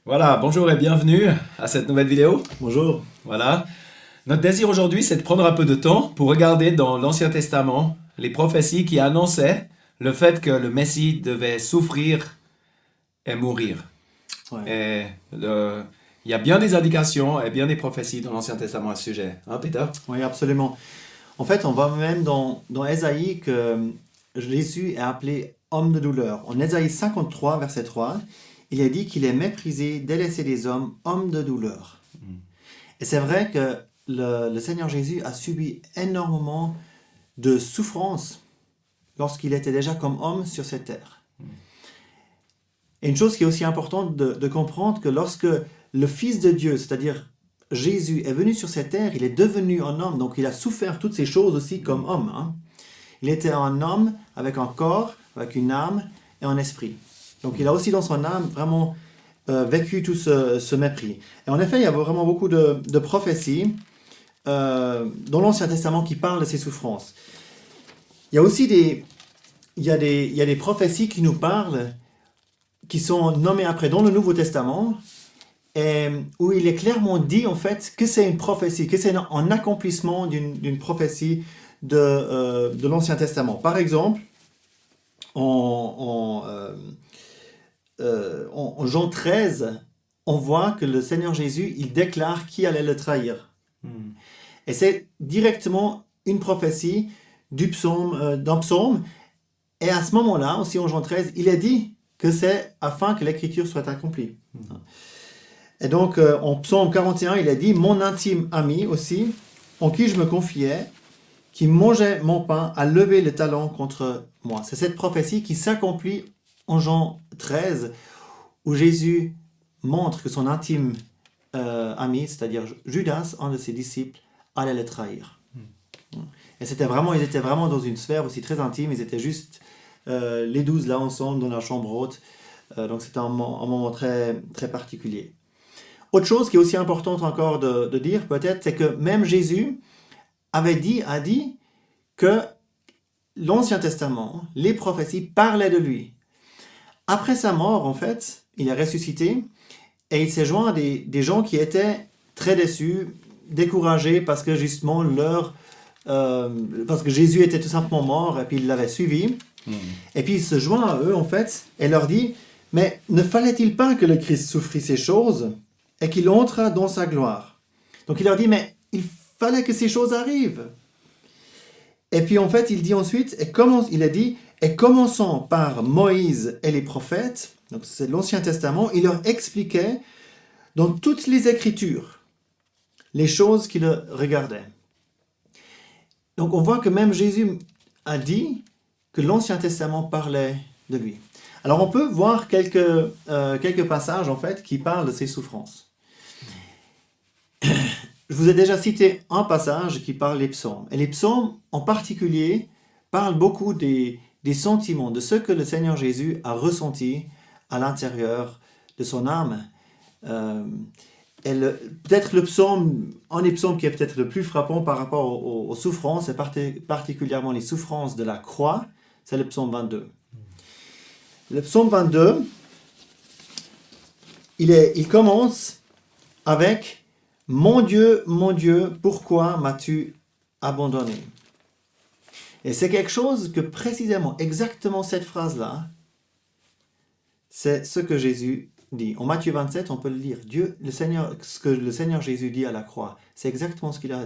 Voilà, bonjour et bienvenue à cette nouvelle vidéo. Bonjour. Voilà. Notre désir aujourd'hui, c'est de prendre un peu de temps pour regarder dans l'Ancien Testament les prophéties qui annonçaient le fait que le Messie devait souffrir et mourir. Ouais. Et il y a bien des indications et bien des prophéties dans l'Ancien Testament à ce sujet. Hein, Peter? Oui, absolument. En fait, on voit même dans Ésaïe que Jésus est appelé homme de douleur. En Ésaïe 53, verset 3, il est dit qu'il est méprisé, délaissé des hommes, homme de douleur. Et c'est vrai que le Seigneur Jésus a subi énormément de souffrances lorsqu'il était déjà comme homme sur cette terre. Et une chose qui est aussi importante de comprendre, que lorsque le Fils de Dieu, c'est-à-dire Jésus, est venu sur cette terre, il est devenu un homme, donc il a souffert toutes ces choses aussi comme homme. Hein. Il était un homme avec un corps, avec une âme et un esprit. Donc il a aussi dans son âme vraiment vécu tout ce mépris. Et en effet, il y a vraiment beaucoup de prophéties dans l'Ancien Testament qui parlent de ces souffrances. Il y a aussi il y a des prophéties qui nous parlent, qui sont nommées après dans le Nouveau Testament, et où il est clairement dit en fait que c'est une prophétie, que c'est un accomplissement d'une prophétie de l'Ancien Testament. Par exemple, en Jean 13, on voit que le Seigneur Jésus, il déclare qui allait le trahir. Et c'est directement une prophétie d'un psaume. Et à ce moment-là, aussi en Jean 13, il est dit que c'est afin que l'écriture soit accomplie. Et donc, en psaume 41, il est dit « Mon intime ami aussi, en qui je me confiais, qui mangeait mon pain, a levé le talon contre moi. » C'est cette prophétie qui s'accomplit en Jean 13, où Jésus montre que son intime ami, c'est-à-dire Judas, un de ses disciples, allait le trahir. Et ils étaient vraiment dans une sphère aussi très intime, ils étaient juste les 12 là ensemble dans la chambre haute, donc c'était un moment très, très particulier. Autre chose qui est aussi importante encore de dire peut-être, c'est que même Jésus a dit que l'Ancien Testament, les prophéties parlaient de lui. Après sa mort, en fait, il est ressuscité et il s'est joint à des gens qui étaient très déçus, découragés parce que justement parce que Jésus était tout simplement mort et puis il l'avait suivi. Et puis il se joint à eux en fait et leur dit « Mais ne fallait-il pas que le Christ souffrit ces choses et qu'il entre dans sa gloire ?» Donc il leur dit « Mais il fallait que ces choses arrivent. » Et puis en fait il dit ensuite, il a dit « Et commençant par Moïse et les prophètes », donc c'est l'Ancien Testament, il leur expliquait dans toutes les Écritures les choses qui le regardaient. Donc on voit que même Jésus a dit que l'Ancien Testament parlait de lui. Alors on peut voir quelques passages en fait qui parlent de ses souffrances. Je vous ai déjà cité un passage qui parle des psaumes. Et les psaumes en particulier parlent beaucoup des sentiments, de ce que le Seigneur Jésus a ressenti à l'intérieur de son âme. Peut-être un des psaumes qui est peut-être le plus frappant par rapport aux souffrances, et particulièrement les souffrances de la croix, c'est le psaume 22. Le psaume 22, il commence avec « mon Dieu, pourquoi m'as-tu abandonné ?» Et c'est quelque chose que précisément, exactement cette phrase-là, c'est ce que Jésus dit. En Matthieu 27, on peut le lire. Ce que le Seigneur Jésus dit à la croix, c'est exactement ce qu'il a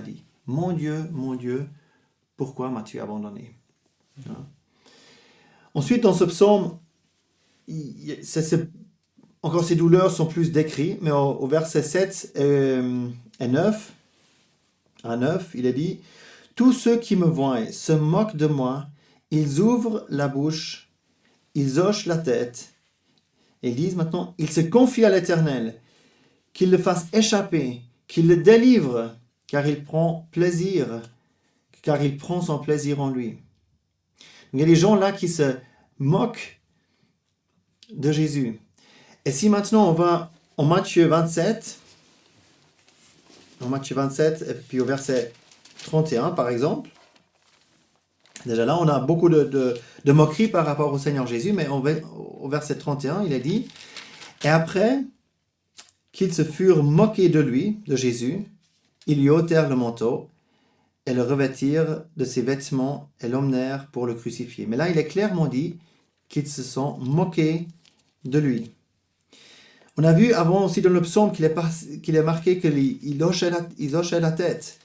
dit. « Mon Dieu, pourquoi m'as-tu abandonné ?» Ensuite, dans ce psaume, encore ces douleurs sont plus décrites, mais au verset 7 et 9, à 9, il est dit « Tous ceux qui me voient se moquent de moi, ils ouvrent la bouche, ils hochent la tête, et ils disent maintenant, ils se confient à l'Éternel, qu'il le fasse échapper, qu'il le délivre, car il prend son plaisir en lui. » Il y a des gens là qui se moquent de Jésus. Et si maintenant on va en Matthieu 27, et puis au verset 31 par exemple, déjà là on a beaucoup de moqueries par rapport au Seigneur Jésus, mais au verset 31 il est dit Et après qu'ils se furent moqués de lui, de Jésus, ils lui ôtèrent le manteau et le revêtirent de ses vêtements et l'emmenèrent pour le crucifier. Mais là, il est clairement dit qu'ils se sont moqués de lui. On a vu avant aussi dans le psaume qu'il est marqué qu'il hochait la tête.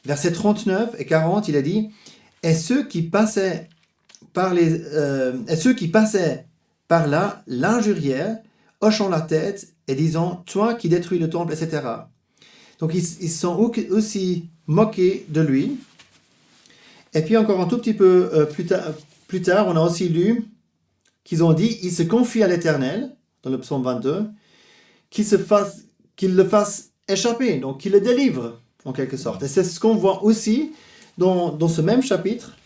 Versets 39 et 40, il a dit « Et ceux qui passaient par là l'injurièrent, hochant la tête et disant « Toi qui détruis le temple, etc. » Donc ils sont aussi moqués de lui. Et puis encore un tout petit peu plus tard, on a aussi lu qu'ils ont dit « Il se confie à l'Éternel » dans le psaume 22, qu'il le fasse échapper, donc qu'il le délivre en quelque sorte. Et c'est ce qu'on voit aussi dans ce même chapitre,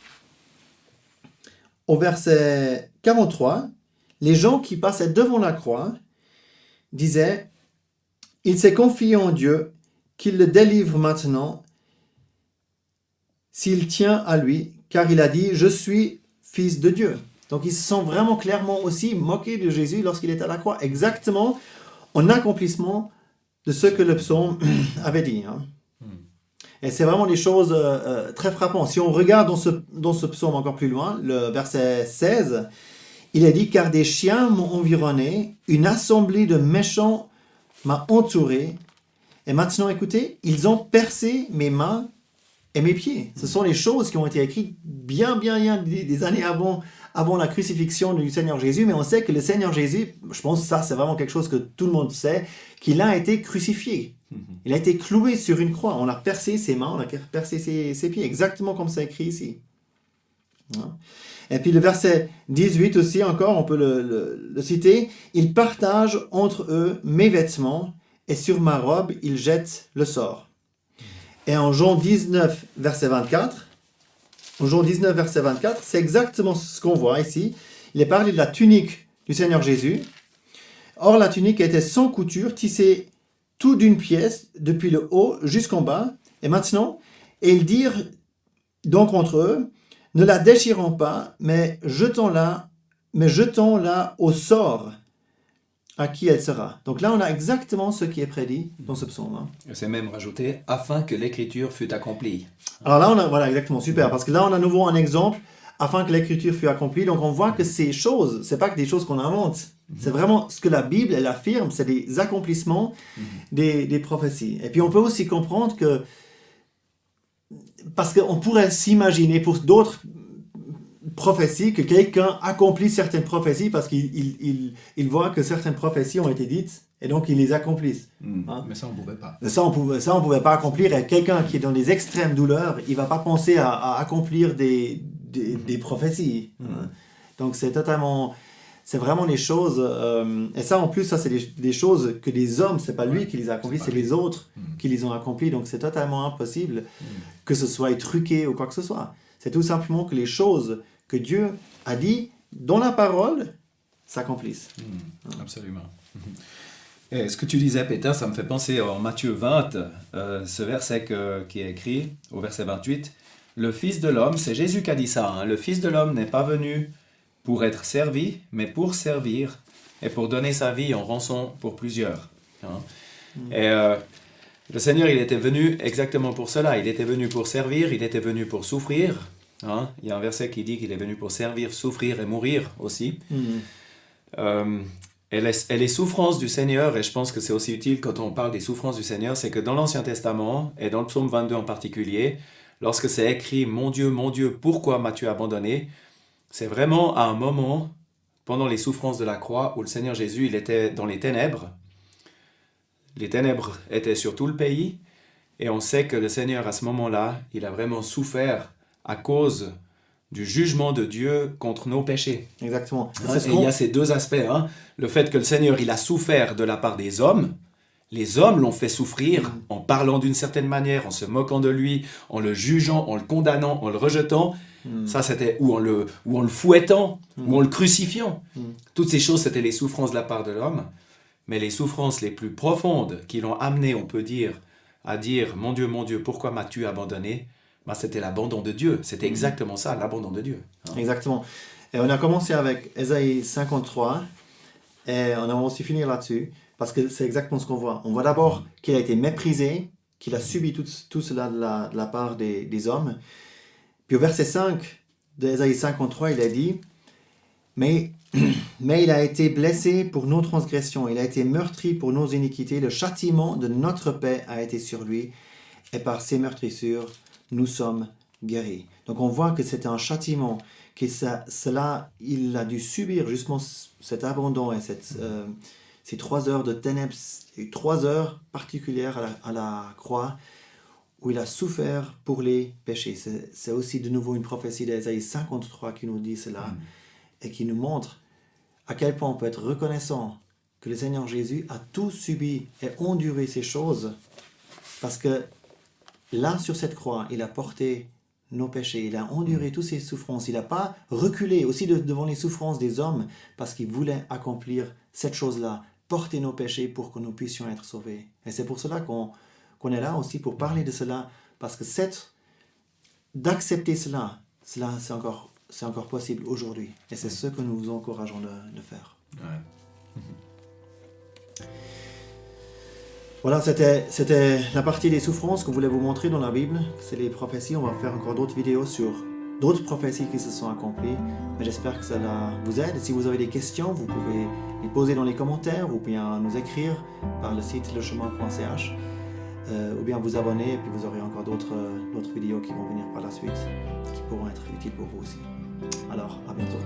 au verset 43, les gens qui passaient devant la croix disaient « Il s'est confié en Dieu, qu'il le délivre maintenant, s'il tient à lui, car il a dit « Je suis fils de Dieu ». Donc ils se sont vraiment clairement aussi moqués de Jésus lorsqu'il est à la croix, exactement en accomplissement de ce que le psaume avait dit. Et c'est vraiment des choses très frappantes. Si on regarde dans ce psaume encore plus loin, le verset 16, il est dit « Car des chiens m'ont environné, une assemblée de méchants m'a entouré. Et maintenant, écoutez, ils ont percé mes mains et mes pieds. » Ce sont les choses qui ont été écrites bien des années avant la crucifixion du Seigneur Jésus. Mais on sait que le Seigneur Jésus, je pense que ça c'est vraiment quelque chose que tout le monde sait, qu'il a été crucifié. Il a été cloué sur une croix. On a percé ses mains, on a percé ses pieds, exactement comme c'est écrit ici. Et puis le verset 18 aussi, encore, on peut le citer. « Ils partagent entre eux mes vêtements, et sur ma robe, ils jettent le sort. » Et en Jean 19, verset 24, c'est exactement ce qu'on voit ici. Il est parlé de la tunique du Seigneur Jésus. Or, la tunique était sans couture, tissée tout d'une pièce, depuis le haut jusqu'en bas. Et maintenant, ils dirent donc entre eux, ne la déchirons pas, mais jetons-la au sort à qui elle sera. Donc là, on a exactement ce qui est prédit dans ce psaume. C'est même rajouté, afin que l'écriture fût accomplie. Alors là, voilà, exactement, super. Parce que là, on a à nouveau un exemple, afin que l'écriture fût accomplie. Donc on voit que ces choses, c'est pas que des choses qu'on invente. C'est vraiment ce que la Bible, elle affirme, c'est des accomplissements des prophéties. Et puis on peut aussi comprendre que, parce qu'on pourrait s'imaginer pour d'autres prophéties que quelqu'un accomplit certaines prophéties parce qu'il voit que certaines prophéties ont été dites et donc il les accomplissent. Mais ça, on ne pouvait pas. Ça, on pouvait pas accomplir. Et quelqu'un qui est dans des extrêmes douleurs, il va pas penser à accomplir des prophéties. Donc c'est vraiment des choses, et ça en plus, ça c'est des choses que les hommes, c'est pas lui qui les a accomplies, c'est les autres qui les ont accomplies, donc c'est totalement impossible que ce soit truqué ou quoi que ce soit. C'est tout simplement que les choses que Dieu a dit dans la parole s'accomplissent. Absolument. Et ce que tu disais, Peter, ça me fait penser en Matthieu 20, ce verset qui est écrit au verset 28, « Le Fils de l'homme », c'est Jésus qui a dit ça, « Le Fils de l'homme n'est pas venu pour être servi, mais pour servir et pour donner sa vie en rançon pour plusieurs. » Et le Seigneur, il était venu exactement pour cela. Il était venu pour servir, il était venu pour souffrir. Il y a un verset qui dit qu'il est venu pour servir, souffrir et mourir aussi. Et les souffrances du Seigneur, et je pense que c'est aussi utile quand on parle des souffrances du Seigneur, c'est que dans l'Ancien Testament, et dans le psaume 22 en particulier, lorsque c'est écrit « Mon Dieu, pourquoi m'as-tu abandonné ?» C'est vraiment à un moment, pendant les souffrances de la croix, où le Seigneur Jésus, il était dans les ténèbres. Les ténèbres étaient sur tout le pays, et on sait que le Seigneur, à ce moment-là, il a vraiment souffert à cause du jugement de Dieu contre nos péchés. Exactement. Et il y a ces deux aspects. Le fait que le Seigneur, il a souffert de la part des hommes. Les hommes l'ont fait souffrir en parlant d'une certaine manière, en se moquant de lui, en le jugeant, en le condamnant, en le rejetant. Ça, c'était ou en le fouettant, ou en le crucifiant. Toutes ces choses, c'était les souffrances de la part de l'homme. Mais les souffrances les plus profondes qui l'ont amené, on peut dire, à dire « Mon Dieu, pourquoi m'as-tu abandonné ?» C'était l'abandon de Dieu. C'était exactement ça, l'abandon de Dieu. Exactement. Et on a commencé avec Ésaïe 53. Et on a aussi finir là-dessus, parce que c'est exactement ce qu'on voit. On voit d'abord qu'il a été méprisé, qu'il a subi tout cela de la part des hommes. Puis au verset 5 d'Ésaïe 53, il a dit, mais il a été blessé pour nos transgressions, il a été meurtri pour nos iniquités, le châtiment de notre paix a été sur lui, et par ses meurtrissures, nous sommes guéris. Donc on voit que c'est un châtiment, que cela, il a dû subir justement cet abandon et ces 3 heures de ténèbres, 3 heures particulières à la croix, où il a souffert pour les péchés. C'est aussi de nouveau une prophétie d'Ésaïe 53 qui nous dit cela, et qui nous montre à quel point on peut être reconnaissant que le Seigneur Jésus a tout subi et enduré ces choses, parce que là, sur cette croix, il a porté nos péchés, il a enduré toutes ces souffrances, il n'a pas reculé aussi devant les souffrances des hommes, parce qu'il voulait accomplir cette chose-là, porter nos péchés pour que nous puissions être sauvés. Et c'est pour cela qu'on est là aussi, pour parler de cela, parce que d'accepter cela c'est encore possible aujourd'hui. Et c'est ce que nous vous encourageons de faire. Ouais. Voilà, c'était la partie des souffrances qu'on voulait vous montrer dans la Bible. C'est les prophéties. On va faire encore d'autres vidéos sur d'autres prophéties qui se sont accomplies. Mais j'espère que ça vous aide. Et si vous avez des questions, vous pouvez les poser dans les commentaires ou bien nous écrire par le site lechemin.ch ou bien vous abonner et puis vous aurez encore d'autres vidéos qui vont venir par la suite qui pourront être utiles pour vous aussi. Alors, à bientôt.